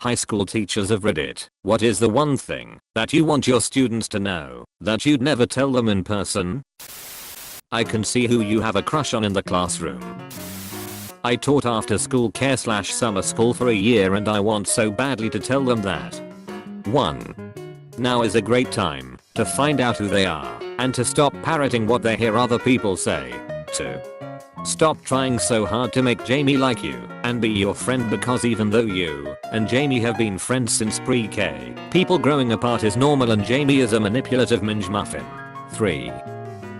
High school teachers of Reddit, what is the one thing that you want your students to know that you'd never tell them in person? I can see who you have a crush on in the classroom. I taught after school care / summer school for a year and I want so badly to tell them that. 1. Now is a great time to find out who they are and to stop parroting what they hear other people say. 2. Stop trying so hard to make Jamie like you and be your friend, because even though you and Jamie have been friends since pre-K, people growing apart is normal and Jamie is a manipulative minge muffin. 3.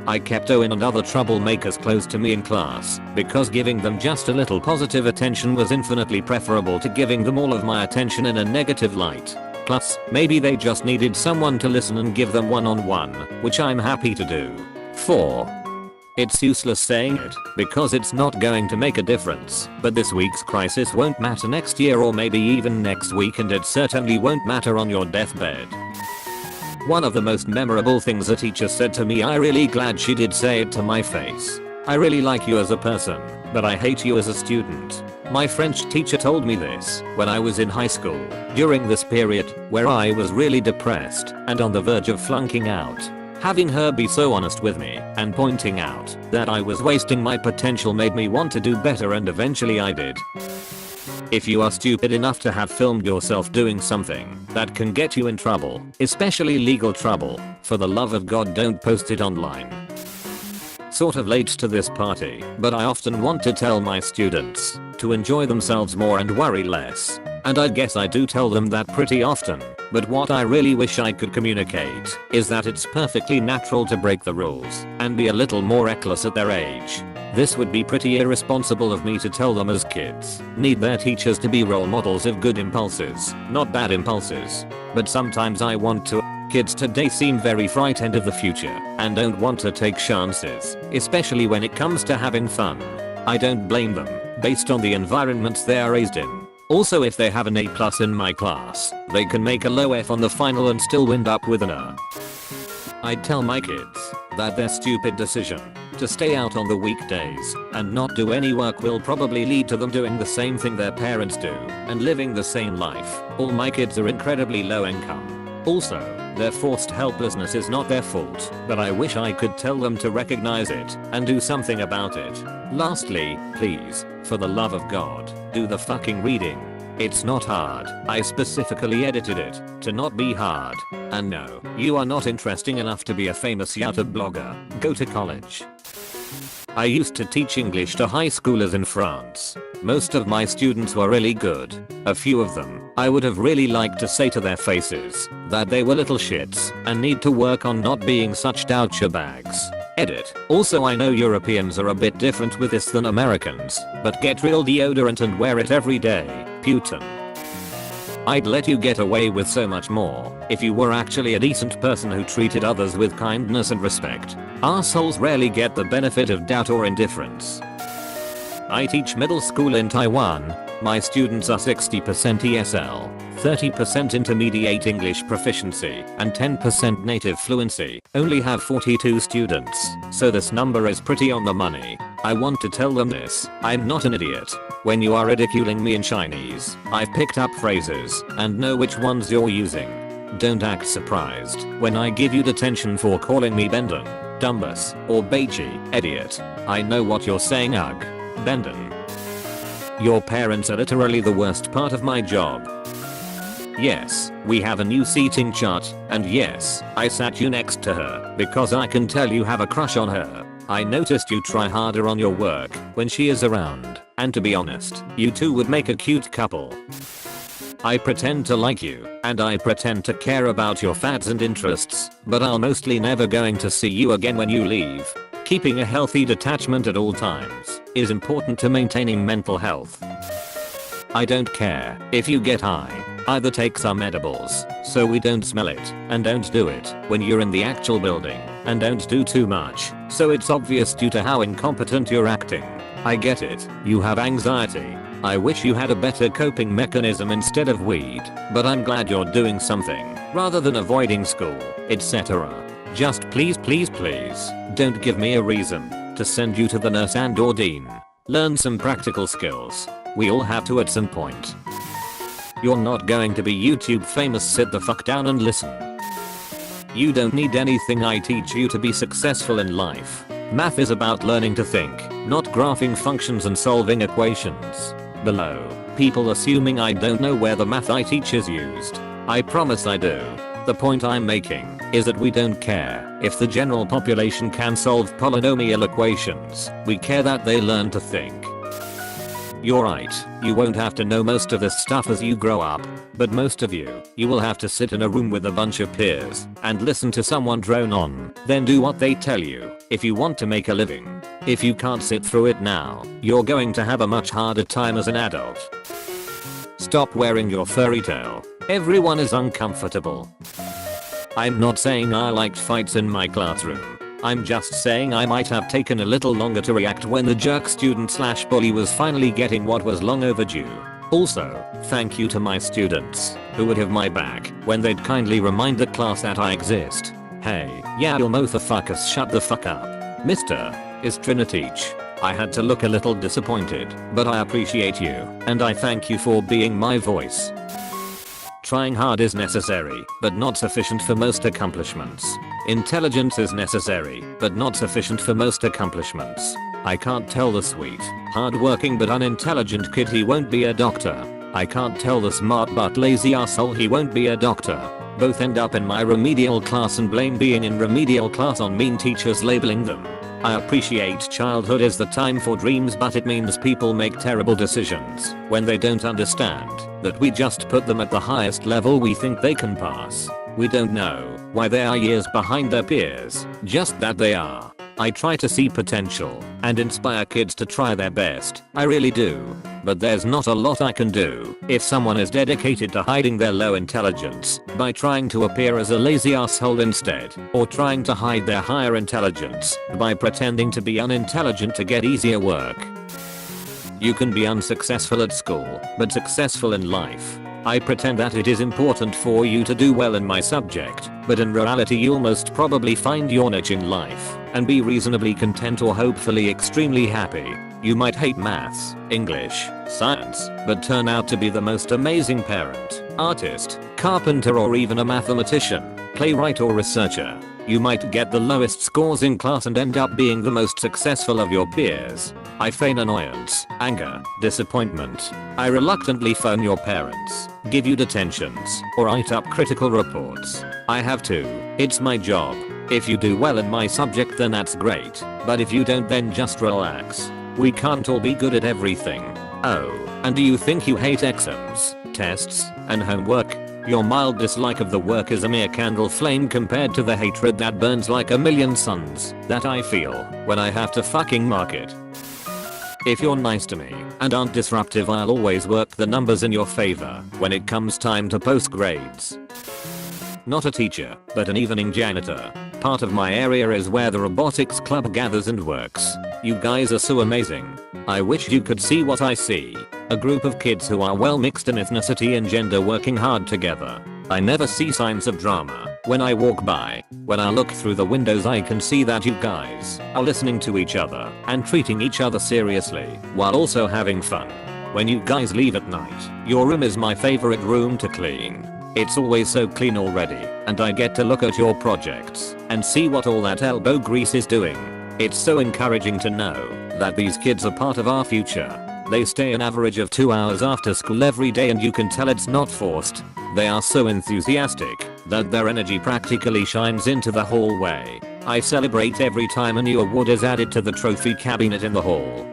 I kept Owen and other troublemakers close to me in class because giving them just a little positive attention was infinitely preferable to giving them all of my attention in a negative light. Plus, maybe they just needed someone to listen and give them one-on-one, which I'm happy to do. 4. It's useless saying it because it's not going to make a difference, but this week's crisis won't matter next year or maybe even next week, and it certainly won't matter on your deathbed. One of the most memorable things a teacher said to me, I'm really glad she did say it to my face. I really like you as a person, but I hate you as a student. My French teacher told me this when I was in high school, during this period where I was really depressed and on the verge of flunking out. Having her be so honest with me and pointing out that I was wasting my potential made me want to do better, and eventually I did. If you are stupid enough to have filmed yourself doing something that can get you in trouble, especially legal trouble, for the love of God don't post it online. Sort of late to this party, but I often want to tell my students to enjoy themselves more and worry less. And I guess I do tell them that pretty often, but what I really wish I could communicate is that it's perfectly natural to break the rules and be a little more reckless at their age. This would be pretty irresponsible of me to tell them, as kids need their teachers to be role models of good impulses, not bad impulses. But sometimes I want to. Kids today seem very frightened of the future and don't want to take chances, especially when it comes to having fun. I don't blame them, based on the environments they are raised in. Also, if they have an A+ in my class, they can make a low F on the final and still wind up with an A. I'd tell my kids that their stupid decision to stay out on the weekdays and not do any work will probably lead to them doing the same thing their parents do and living the same life. All my kids are incredibly low income. Also, their forced helplessness is not their fault, but I wish I could tell them to recognize it and do something about it. Lastly, please, for the love of God, do the fucking reading. It's not hard. I specifically edited it to not be hard. And no, you are not interesting enough to be a famous YouTube blogger. Go to college. I used to teach English to high schoolers in France. Most of my students were really good. A few of them, I would have really liked to say to their faces that they were little shits and need to work on not being such douchebags. Edit. Also, I know Europeans are a bit different with this than Americans, but get real deodorant and wear it every day. Putin. I'd let you get away with so much more if you were actually a decent person who treated others with kindness and respect. Assholes rarely get the benefit of doubt or indifference. I teach middle school in Taiwan. My students are 60% ESL, 30% intermediate English proficiency, and 10% native fluency. Only have 42 students, so this number is pretty on the money. I want to tell them this: I'm not an idiot. When you are ridiculing me in Chinese, I've picked up phrases and know which ones you're using. Don't act surprised when I give you detention for calling me Bendon, Dumbus, or Beiji, idiot. I know what you're saying, ugh. Bendon. Your parents are literally the worst part of my job. Yes, we have a new seating chart, and yes, I sat you next to her because I can tell you have a crush on her. I noticed you try harder on your work when she is around, and to be honest, you two would make a cute couple. I pretend to like you, and I pretend to care about your fads and interests, but I'm mostly never going to see you again when you leave. Keeping a healthy detachment at all times is important to maintaining mental health. I don't care if you get high. Either take some edibles so we don't smell it, and don't do it when you're in the actual building, and don't do too much so it's obvious due to how incompetent you're acting. I get it, you have anxiety. I wish you had a better coping mechanism instead of weed, but I'm glad you're doing something rather than avoiding school, etc. Just please don't give me a reason to send you to the nurse and/or dean. Learn some practical skills. We all have to at some point. You're not going to be YouTube famous. Sit the fuck down and listen. You don't need anything I teach you to be successful in life. Math is about learning to think, not graphing functions and solving equations. Below, people assuming I don't know where the math I teach is used. I promise I do. The point I'm making is that we don't care if the general population can solve polynomial equations. We care that they learn to think. You're right, you won't have to know most of this stuff as you grow up, but most of you will have to sit in a room with a bunch of peers and listen to someone drone on, then do what they tell you if you want to make a living. If you can't sit through it now, you're going to have a much harder time as an adult. Stop wearing your furry tail. Everyone is uncomfortable. I'm not saying I liked fights in my classroom. I'm just saying I might have taken a little longer to react when the jerk student/bully was finally getting what was long overdue. Also, thank you to my students who would have my back when they'd kindly remind the class that I exist. Hey, yeah, you motherfuckers, shut the fuck up. Mr. Is Triniteach. I had to look a little disappointed, but I appreciate you, and I thank you for being my voice. Trying hard is necessary, but not sufficient for most accomplishments. Intelligence is necessary, but not sufficient for most accomplishments. I can't tell the sweet, hard-working but unintelligent kid he won't be a doctor. I can't tell the smart but lazy asshole he won't be a doctor. Both end up in my remedial class and blame being in remedial class on mean teachers labeling them. I appreciate childhood is the time for dreams, but it means people make terrible decisions when they don't understand that we just put them at the highest level we think they can pass. We don't know why they are years behind their peers, just that they are. I try to see potential and inspire kids to try their best, I really do. But there's not a lot I can do if someone is dedicated to hiding their low intelligence by trying to appear as a lazy asshole instead, or trying to hide their higher intelligence by pretending to be unintelligent to get easier work. You can be unsuccessful at school, but successful in life. I pretend that it is important for you to do well in my subject, but in reality you'll most probably find your niche in life and be reasonably content or hopefully extremely happy. You might hate maths, English, science, but turn out to be the most amazing parent, artist, carpenter, or even a mathematician, playwright, or researcher. You might get the lowest scores in class and end up being the most successful of your peers. I feign annoyance, anger, disappointment. I reluctantly phone your parents, give you detentions, or write up critical reports. I have to. It's my job. If you do well in my subject then that's great, but if you don't then just relax. We can't all be good at everything. Oh, and do you think you hate exams, tests, and homework? Your mild dislike of the work is a mere candle flame compared to the hatred that burns like a million suns that I feel when I have to fucking mark it. If you're nice to me and aren't disruptive, I'll always work the numbers in your favor when it comes time to post grades. Not a teacher, but an evening janitor. Part of my area is where the robotics club gathers and works. You guys are so amazing. I wish you could see what I see. A group of kids who are well mixed in ethnicity and gender working hard together. I never see signs of drama when I walk by. When I look through the windows I can see that you guys are listening to each other and treating each other seriously while also having fun. When you guys leave at night, your room is my favorite room to clean. It's always so clean already, and I get to look at your projects and see what all that elbow grease is doing. It's so encouraging to know that these kids are part of our future. They stay an average of 2 hours after school every day and you can tell it's not forced. They are so enthusiastic that their energy practically shines into the hallway. I celebrate every time a new award is added to the trophy cabinet in the hall.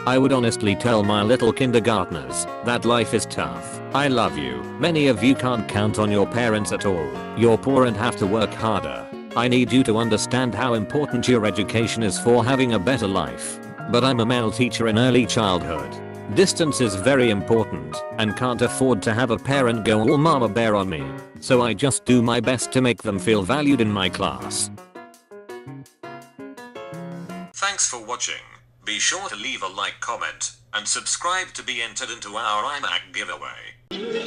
I would honestly tell my little kindergartners that life is tough. I love you. Many of you can't count on your parents at all. You're poor and have to work harder. I need you to understand how important your education is for having a better life. But I'm a male teacher in early childhood. Distance is very important and can't afford to have a parent go all mama bear on me. So I just do my best to make them feel valued in my class. Thanks for watching. Be sure to leave a like, comment, and subscribe to be entered into our iMac giveaway.